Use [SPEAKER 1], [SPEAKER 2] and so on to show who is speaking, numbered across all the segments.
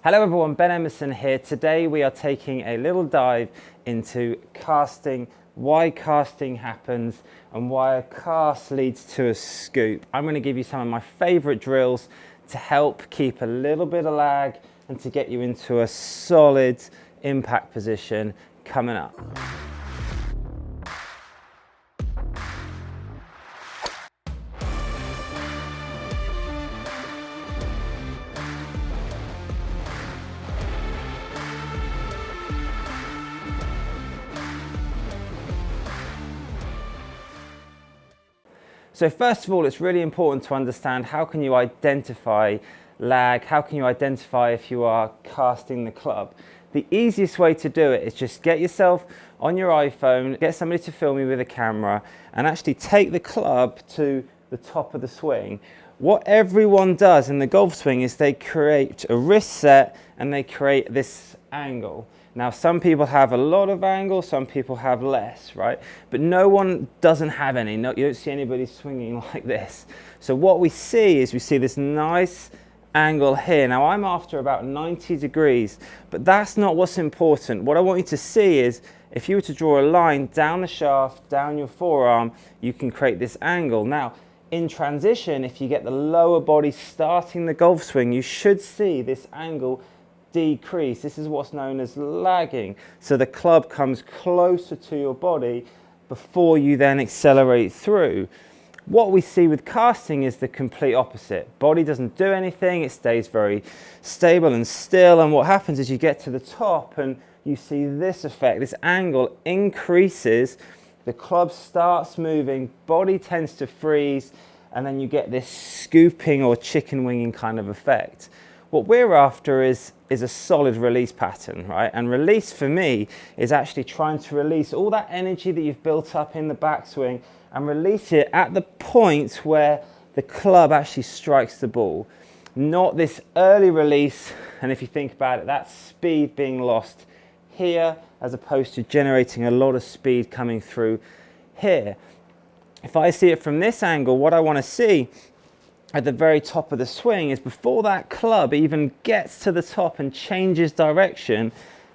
[SPEAKER 1] Hello everyone, Ben Emerson here. Today we are taking a little dive into casting, why casting happens and why a cast leads to a scoop. I'm going to give you some of my favorite drills to help keep a little bit of lag and to get you into a solid impact position coming up. So first of all, it's really important to understand how can you identify lag, how can you identify if you are casting the club. The easiest way to do it is just get yourself on your iPhone, get somebody to film you with a camera and actually take the club to the top of the swing. What everyone does in the golf swing is they create a wrist set and they create this angle. Now, some people have a lot of angle, some people have less, right? But no one doesn't have any. No, you don't see anybody swinging like this. So what we see this nice angle here. Now, I'm after about 90 degrees, but that's not what's important. What I want you to see is if you were to draw a line down the shaft, down your forearm, you can create this angle. Now, in transition, if you get the lower body starting the golf swing, you should see this angle decrease. This is what's known as lagging. So the club comes closer to your body before you then accelerate through. What we see with casting is the complete opposite. Body doesn't do anything, it stays very stable and still, and what happens is you get to the top and you see this effect. This angle increases, the club starts moving, body tends to freeze, and then you get this scooping or chicken winging kind of effect. What we're after is a solid release pattern, right? And release for me is actually trying to release all that energy that you've built up in the backswing and release it at the point where the club actually strikes the ball. Not this early release, and if you think about it, that's speed being lost here as opposed to generating a lot of speed coming through here. If I see it from this angle, what I want to see at the very top of the swing is before that club even gets to the top and changes direction,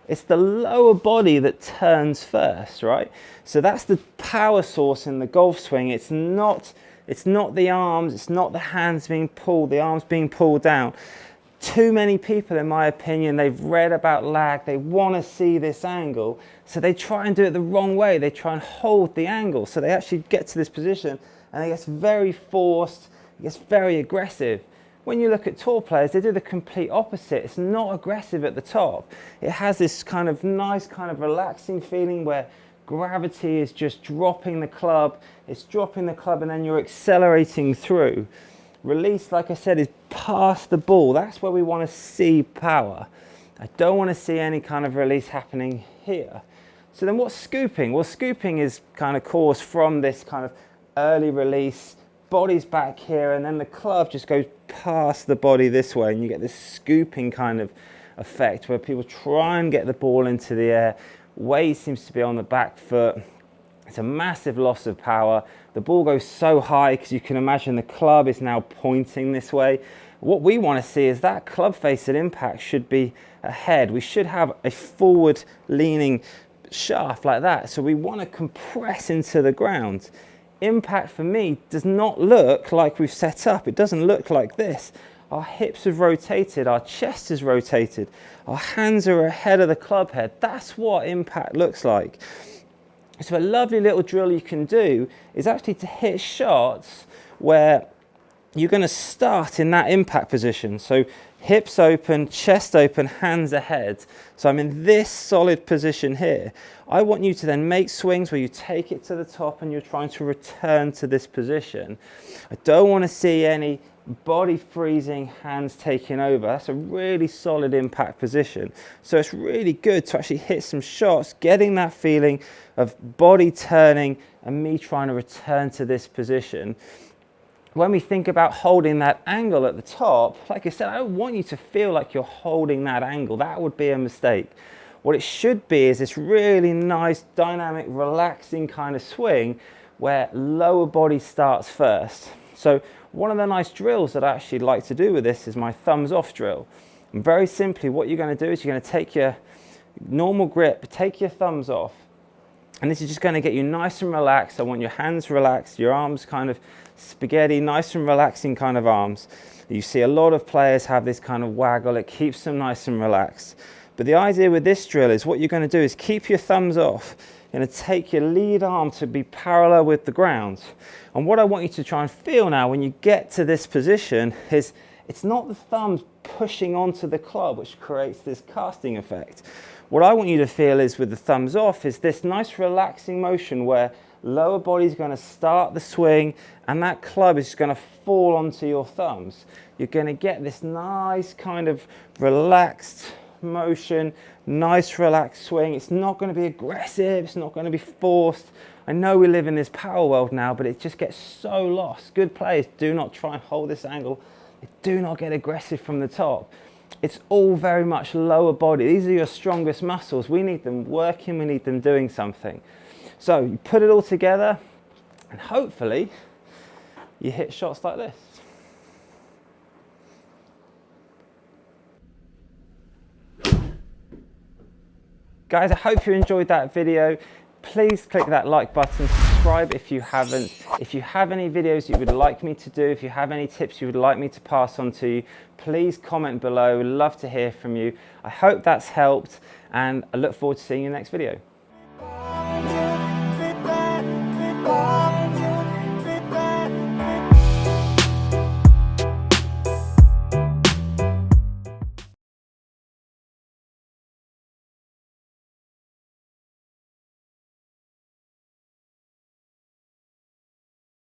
[SPEAKER 1] it's the lower body that turns first, right? So that's the power source in the golf swing. It's not the arms, it's not the hands being pulled, the arms being pulled down. Too many people, in my opinion, they've read about lag, they want to see this angle, so they try and do it the wrong way. They try and hold the angle, so they actually get to this position and it gets very forced, it gets very aggressive. When you look at tour players, they do the complete opposite. It's not aggressive at the top. It has this kind of nice, kind of relaxing feeling where gravity is just dropping the club. It's dropping the club and then you're accelerating through. Release, like I said, is past the ball. That's where we want to see power. I don't want to see any kind of release happening here. So then what's scooping? Well, scooping is kind of caused from this kind of early release, body's back here, and then the club just goes past the body this way and you get this scooping kind of effect where people try and get the ball into the air. Weight seems to be on the back foot. It's a massive loss of power. The ball goes so high because you can imagine the club is now pointing this way. What we want to see is that club face at impact should be ahead. We should have a forward leaning shaft like that. So we want to compress into the ground. Impact for me does not look like we've set up. It doesn't look like this. Our hips have rotated, our chest is rotated, our hands are ahead of the club head. That's what impact looks like. So a lovely little drill you can do is actually to hit shots where you're going to start in that impact position. So hips open, chest open, hands ahead. So I'm in this solid position here. I want you to then make swings where you take it to the top and you're trying to return to this position. I don't want to see any body freezing, hands taking over. That's a really solid impact position. So it's really good to actually hit some shots, getting that feeling of body turning and me trying to return to this position. When we think about holding that angle at the top, like I said, I don't want you to feel like you're holding that angle. That would be a mistake. What it should be is this really nice, dynamic, relaxing kind of swing where lower body starts first. So one of the nice drills that I actually like to do with this is my thumbs off drill. And very simply, what you're going to do is you're going to take your normal grip, take your thumbs off, and this is just going to get you nice and relaxed. I want your hands relaxed, your arms kind of spaghetti, nice and relaxing kind of arms. You see a lot of players have this kind of waggle, it keeps them nice and relaxed. But the idea with this drill is what you're going to do is keep your thumbs off. You're going to take your lead arm to be parallel with the ground. And what I want you to try and feel now when you get to this position is it's not the thumbs pushing onto the club which creates this casting effect. What I want you to feel is with the thumbs off is this nice relaxing motion where lower body is going to start the swing and that club is going to fall onto your thumbs. You're going to get this nice kind of relaxed motion, nice relaxed swing. It's not going to be aggressive, it's not going to be forced. I know we live in this power world now, but it just gets so lost. Good players do not try and hold this angle. They do not get aggressive from the top. It's all very much lower body. These are your strongest muscles. We need them working, we need them doing something. So you put it all together and hopefully you hit shots like this. Guys, I hope you enjoyed that video. Please click that like button, subscribe if you haven't. If you have any videos you would like me to do, if you have any tips you would like me to pass on to you, please comment below. We'd love to hear from you. I hope that's helped and I look forward to seeing you in the next video.